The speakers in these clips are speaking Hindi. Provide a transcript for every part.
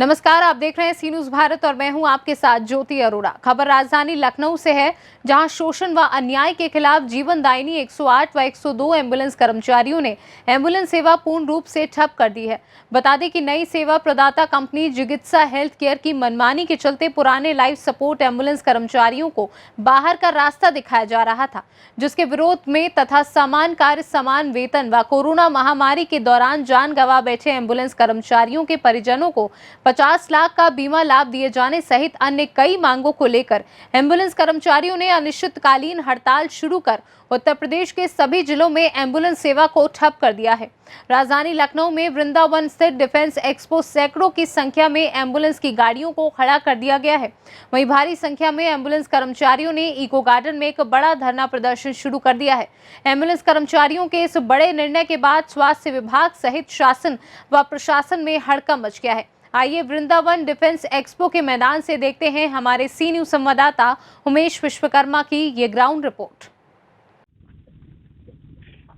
नमस्कार, आप देख रहे हैं सी न्यूज़ भारत और मैं हूं आपके साथ ज्योति अरोड़ा। खबर राजधानी लखनऊ से है, जहां शोषण व अन्याय के खिलाफ जीवनदायिनी 108 व 102 एम्बुलेंस कर्मचारियों ने एम्बुलेंस सेवा पूर्ण रूप से ठप कर दी है। बता दें कि नई सेवा प्रदाता कंपनी जिगित्सा हेल्थ केयर की मनमानी के चलते पुराने लाइफ सपोर्ट एम्बुलेंस कर्मचारियों को बाहर का रास्ता दिखाया जा रहा था, जिसके विरोध में तथा समान कार्य समान वेतन व कोरोना महामारी के दौरान जान गंवा बैठे एम्बुलेंस कर्मचारियों के परिजनों को 50 लाख का बीमा लाभ दिए जाने सहित अन्य कई मांगों को लेकर एम्बुलेंस कर्मचारियों ने अनिश्चितकालीन हड़ताल शुरू कर उत्तर प्रदेश के सभी जिलों में एम्बुलेंस सेवा को ठप कर दिया है। राजधानी लखनऊ में वृंदावन स्थित डिफेंस एक्सपो सैकड़ों की संख्या में एम्बुलेंस की गाड़ियों को खड़ा कर दिया गया है। वहीं भारी संख्या में एम्बुलेंस कर्मचारियों ने इको गार्डन में एक बड़ा धरना प्रदर्शन शुरू कर दिया है। एम्बुलेंस कर्मचारियों के इस बड़े निर्णय के बाद स्वास्थ्य विभाग सहित शासन व प्रशासन में हड़कंप मच गया है। आइए वृंदावन डिफेंस एक्सपो के मैदान से देखते हैं हमारे सी न्यूज़ संवाददाता उमेश विश्वकर्मा की ये ग्राउंड रिपोर्ट।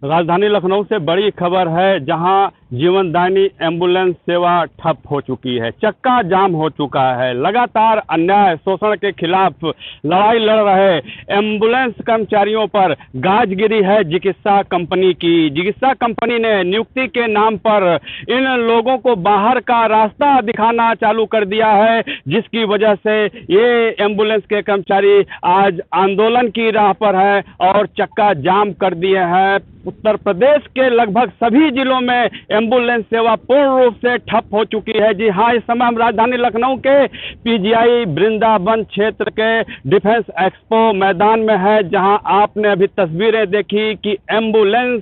राजधानी लखनऊ से बड़ी खबर है, जहां जीवनदायिनी एम्बुलेंस सेवा ठप हो चुकी है, चक्का जाम हो चुका है। लगातार अन्याय शोषण के खिलाफ लड़ाई लड़ रहे एम्बुलेंस कर्मचारियों पर गाज गिरी है चिकित्सा कंपनी की। चिकित्सा कंपनी ने नियुक्ति के नाम पर इन लोगों को बाहर का रास्ता दिखाना चालू कर दिया है, जिसकी वजह से ये एम्बुलेंस के कर्मचारी आज आंदोलन की राह पर है और चक्का जाम कर दिए हैं। उत्तर प्रदेश के लगभग सभी जिलों में एम्बुलेंस सेवा पूर्ण रूप से ठप हो चुकी है। जी हाँ, इस समय हम राजधानी लखनऊ के पीजीआई वृंदावन क्षेत्र के डिफेंस एक्सपो मैदान में है, जहां आपने अभी तस्वीरें देखी कि एम्बुलेंस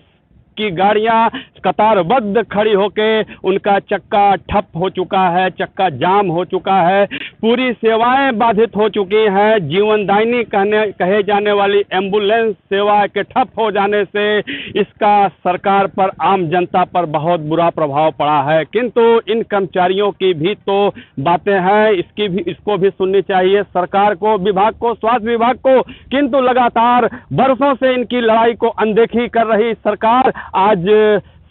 की गाड़ियां कतारबद्ध खड़ी होके उनका चक्का ठप हो चुका है, चक्का जाम हो चुका है, पूरी सेवाएं बाधित हो चुकी हैं। जीवनदायिनी कहे जाने वाली एम्बुलेंस सेवा के ठप हो जाने से इसका सरकार पर, आम जनता पर बहुत बुरा प्रभाव पड़ा है। किंतु इन कर्मचारियों की भी तो बातें हैं, इसको भी सुननी चाहिए सरकार को, विभाग को, स्वास्थ्य विभाग को। किंतु लगातार बरसों से इनकी लड़ाई को अनदेखी कर रही सरकार आज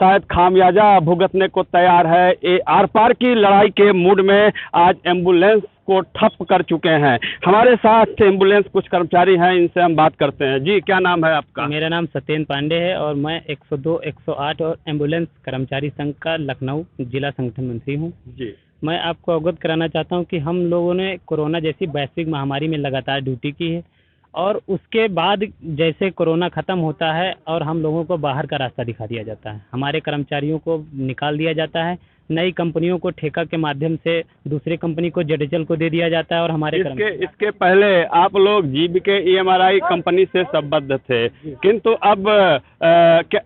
शायद खामियाजा भुगतने को तैयार है। ये आर पार की लड़ाई के मूड में आज एम्बुलेंस को ठप कर चुके हैं। हमारे साथ एम्बुलेंस कुछ कर्मचारी हैं, इनसे हम बात करते हैं। जी, क्या नाम है आपका? मेरा नाम सत्येंद्र पांडे है और मैं 102, 108 और एम्बुलेंस कर्मचारी संघ का लखनऊ जिला संगठन मंत्री हूँ। जी, मैं आपको अवगत कराना चाहता हूँ कि हम लोगों ने कोरोना जैसी वैश्विक महामारी में लगातार ड्यूटी की है और उसके बाद जैसे कोरोना ख़त्म होता है और हम लोगों को बाहर का रास्ता दिखा दिया जाता है, हमारे कर्मचारियों को निकाल दिया जाता है, नई कंपनियों को ठेका के माध्यम से दूसरे कंपनी को जेडेचल को दे दिया जाता है और हमारे इसके पहले आप लोग जीबीके ईएमआरआई कंपनी से संबद्ध थे, किंतु अब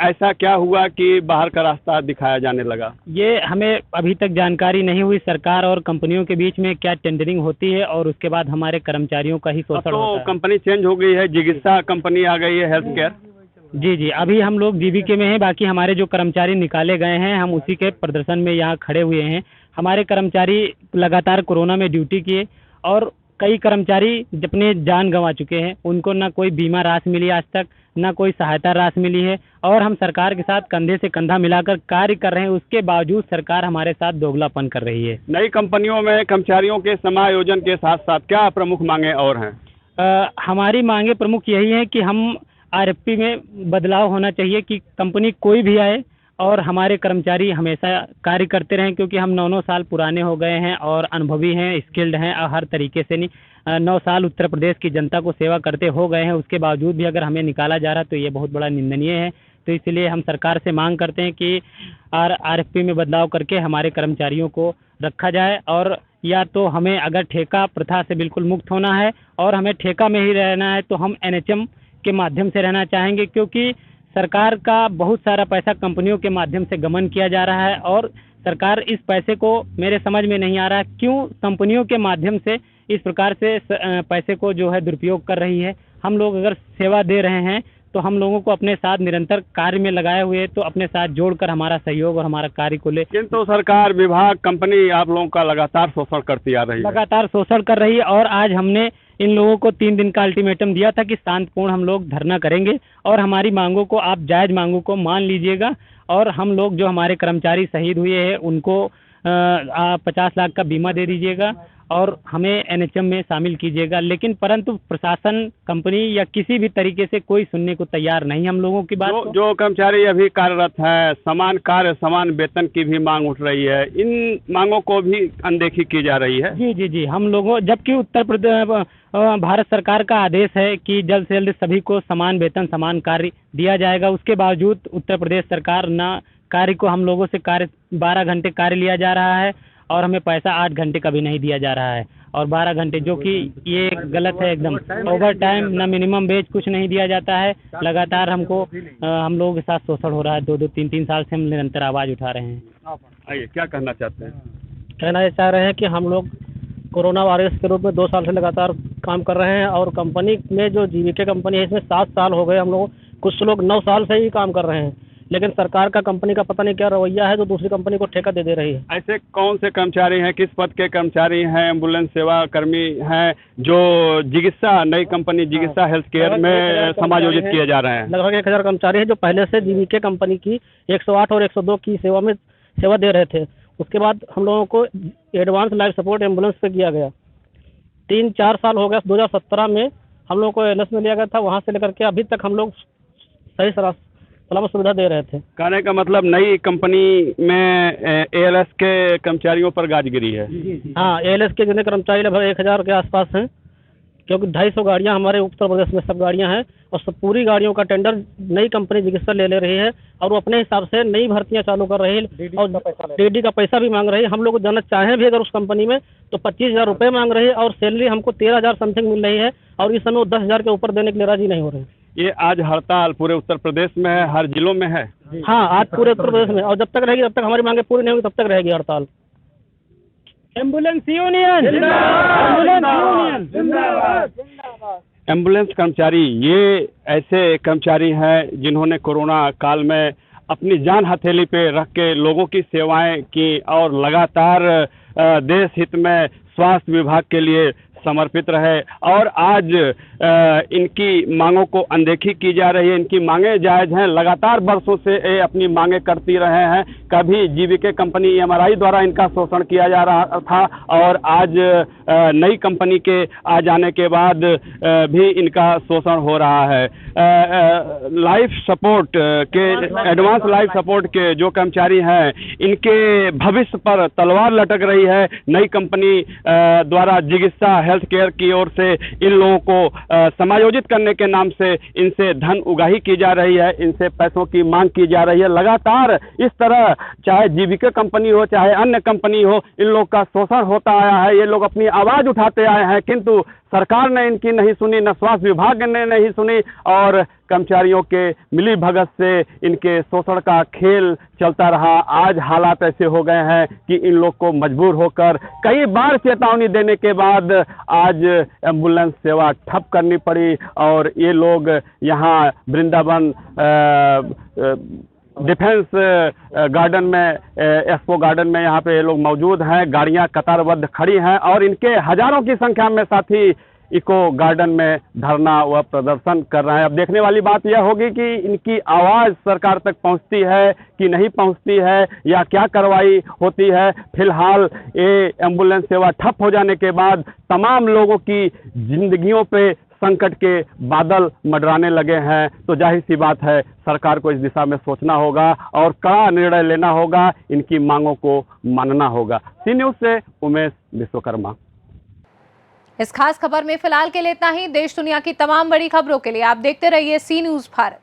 ऐसा क्या हुआ कि बाहर का रास्ता दिखाया जाने लगा? ये हमें अभी तक जानकारी नहीं हुई। सरकार और कंपनियों के बीच में क्या टेंडरिंग होती है और उसके बाद हमारे कर्मचारियों का ही शोषण होता है। कंपनी चेंज हो गई है, चिकित्सा कंपनी आ गई है, हेल्थ केयर। जी, अभी हम लोग जीबीके में हैं, बाकी हमारे जो कर्मचारी निकाले गए हैं हम उसी के प्रदर्शन में यहाँ खड़े हुए हैं। हमारे कर्मचारी लगातार कोरोना में ड्यूटी किए और कई कर्मचारी अपने जान गंवा चुके हैं, उनको ना कोई बीमा राशि मिली आज तक, ना कोई सहायता राशि मिली है और हम सरकार के साथ कंधे से कंधा मिलाकर कार्य कर रहे हैं। उसके बावजूद सरकार हमारे साथ दोगलापन कर रही है। नई कंपनियों में कर्मचारियों के समायोजन के साथ साथ क्या प्रमुख मांगे और हैं? हमारी मांगे प्रमुख यही है कि हम आरएफपी में बदलाव होना चाहिए कि कंपनी कोई भी आए और हमारे कर्मचारी हमेशा कार्य करते रहें, क्योंकि हम 9 साल पुराने हो गए हैं और अनुभवी हैं, स्किल्ड हैं और हर तरीके से 9 साल उत्तर प्रदेश की जनता को सेवा करते हो गए हैं। उसके बावजूद भी अगर हमें निकाला जा रहा है तो ये बहुत बड़ा निंदनीय है। तो इसलिए हम सरकार से मांग करते हैं कि आरएफपी में बदलाव करके हमारे कर्मचारियों को रखा जाए, और या तो हमें अगर ठेका प्रथा से बिल्कुल मुक्त होना है और हमें ठेका में ही रहना है तो हम एनएचएम के माध्यम से रहना चाहेंगे, क्योंकि सरकार का बहुत सारा पैसा कंपनियों के माध्यम से गमन किया जा रहा है और सरकार इस पैसे को, मेरे समझ में नहीं आ रहा है क्यों कंपनियों के माध्यम से इस प्रकार से पैसे को जो है दुरुपयोग कर रही है। हम लोग अगर सेवा दे रहे हैं तो हम लोगों को अपने साथ निरंतर कार्य में लगाए हुए तो अपने साथ जोड़कर हमारा सहयोग और हमारा कार्य को ले। किंतु सरकार, विभाग, कंपनी आप लोगों का लगातार शोषण करती आ रही है, लगातार शोषण कर रही है और आज हमने इन लोगों को 3 दिन का अल्टीमेटम दिया था कि शांतिपूर्ण हम लोग धरना करेंगे और हमारी मांगों को, आप जायज मांगों को मान लीजिएगा और हम लोग जो हमारे कर्मचारी शहीद हुए हैं उनको 50 लाख का बीमा दे दीजिएगा और हमें एनएचएम में शामिल कीजिएगा। लेकिन परंतु प्रशासन, कंपनी या किसी भी तरीके से कोई सुनने को तैयार नहीं हम लोगों की बात को। जो कर्मचारी अभी कार्यरत है, समान कार्य समान वेतन की भी मांग उठ रही है, इन मांगों को भी अनदेखी की जा रही है। जी जी जी, हम लोगों, जबकि उत्तर प्रदेश भारत सरकार का आदेश है कि जल्द से जल्द सभी को समान वेतन समान कार्य दिया जाएगा, उसके बावजूद उत्तर प्रदेश सरकार ना कार्य को, हम लोगों से कार्य 12 घंटे कार्य लिया जा रहा है और हमें पैसा 8 घंटे का भी नहीं दिया जा रहा है, और 12 घंटे, जो कि ये गलत है एकदम। ओवर टाइम ना मिनिमम वेज कुछ नहीं दिया जाता है। लगातार हमको हम लोगों के साथ शोषण हो रहा है। 2-2, 3-3 साल से हम निरंतर आवाज़ उठा रहे हैं। आइए, क्या कहना चाहते हैं? कहना ये चाह रहे हैं कि हम लोग कोरोना वायरस के रूप में 2 साल से लगातार काम कर रहे हैं, और कंपनी में जो जीवीके कंपनी है इसमें 7 साल हो गए हम लोग, कुछ लोग 9 साल से ही काम कर रहे हैं, लेकिन सरकार का कंपनी का पता नहीं क्या रवैया है जो दूसरी कंपनी को ठेका दे रही है। ऐसे कौन से कर्मचारी हैं, किस पद के कर्मचारी हैं, एम्बुलेंस सेवा कर्मी हैं जो जिगिसा, नई कंपनी जिगिसा हेल्थ केयर में समायोजित किए जा रहे हैं? लगभग 1000 कर्मचारी हैं जो पहले से जीवीके कंपनी की 108 और 102 की सेवा दे रहे थे। उसके बाद हम लोगों को एडवांस लाइफ सपोर्ट एम्बुलेंस पे किया गया। 3-4 साल हो गया। 2017 में हम लोगों को एलएस में लिया गया था, वहाँ से लेकर के अभी तक हम लोग सही सलामत सुविधा दे रहे थे। कहने का मतलब नई कंपनी में एएलएस के कर्मचारियों पर गाज गिरी है। हाँ, एएलएस के जितने कर्मचारी लगभग 1000 के आसपास हैं, क्योंकि 250 गाड़ियाँ हमारे उत्तर प्रदेश में सब गाड़ियाँ हैं, और सब पूरी गाड़ियों का टेंडर नई कंपनी जिगिसा ले रही है, और वो अपने हिसाब से नई भर्तियाँ चालू कर रही है और डीडी का पैसा भी मांग रही है। हम लोग जाना चाहें भी अगर उस कंपनी में तो 25,000 रुपये मांग रही है, और सैलरी हमको 13,000 समथिंग मिल रही है, और इस समय वो 10,000 के ऊपर देने के लिए राजी नहीं हो रहे हैं। ये आज हड़ताल पूरे उत्तर प्रदेश में है, हर जिलों में है? हाँ, आज पूरे उत्तर प्रदेश में, और जब तक रहेगी, जब तक हमारी मांगे पूरी नहीं होगी, तब तक रहेगी हड़ताल। एम्बुलेंस यूनियन जिंदाबाद, एम्बुलेंस कर्मचारी ये ऐसे कर्मचारी हैं जिन्होंने कोरोना काल में अपनी जान हथेली पे रख के लोगों की सेवाएं की, और लगातार देश हित में स्वास्थ्य विभाग के लिए समर्पित रहे, और आज इनकी मांगों को अनदेखी की जा रही है। इनकी मांगें जायज़ हैं, लगातार बरसों से ये अपनी मांगें करती रहे हैं। कभी जीवीके कंपनी एमआरआई द्वारा इनका शोषण किया जा रहा था, और आज नई कंपनी के आ जाने के बाद भी इनका शोषण हो रहा है। लाइफ सपोर्ट के, एडवांस लाइफ सपोर्ट के जो कर्मचारी हैं, इनके भविष्य पर तलवार लटक रही है। नई कंपनी द्वारा जिगिसा हेल्थ केयर की ओर से इन लोगों को समायोजित करने के नाम से इनसे धन उगाही की जा रही है, इनसे पैसों की मांग की जा रही है। लगातार इस तरह चाहे जीवीके कंपनी हो चाहे अन्य कंपनी हो, इन लोग का शोषण होता आया है। ये लोग अपनी आवाज़ उठाते आए हैं, किंतु सरकार ने इनकी नहीं सुनी, न स्वास्थ्य विभाग ने नहीं सुनी, और कर्मचारियों के मिली भगत से इनके शोषण का खेल चलता रहा। आज हालात ऐसे हो गए हैं कि इन लोग को मजबूर होकर कई बार चेतावनी देने के बाद आज एम्बुलेंस सेवा ठप करनी पड़ी, और ये लोग यहाँ वृंदावन डिफेंस गार्डन में, एक्सपो गार्डन में यहाँ पे ये लोग मौजूद हैं। गाड़ियाँ कतारबद्ध खड़ी हैं, और इनके हजारों की संख्या में साथी इको गार्डन में धरना व प्रदर्शन कर रहे हैं। अब देखने वाली बात यह होगी कि इनकी आवाज़ सरकार तक पहुंचती है कि नहीं पहुंचती है, या क्या कार्रवाई होती है। फिलहाल ये एम्बुलेंस सेवा ठप हो जाने के बाद तमाम लोगों की जिंदगियों पे संकट के बादल मंडराने लगे हैं। तो जाहिर सी बात है, सरकार को इस दिशा में सोचना होगा और कड़ा निर्णय लेना होगा, इनकी मांगों को मानना होगा। सी न्यूज़ से उमेश विश्वकर्मा। इस खास खबर में फिलहाल के लिए इतना ही। देश दुनिया की तमाम बड़ी खबरों के लिए आप देखते रहिए सी न्यूज़ भारत।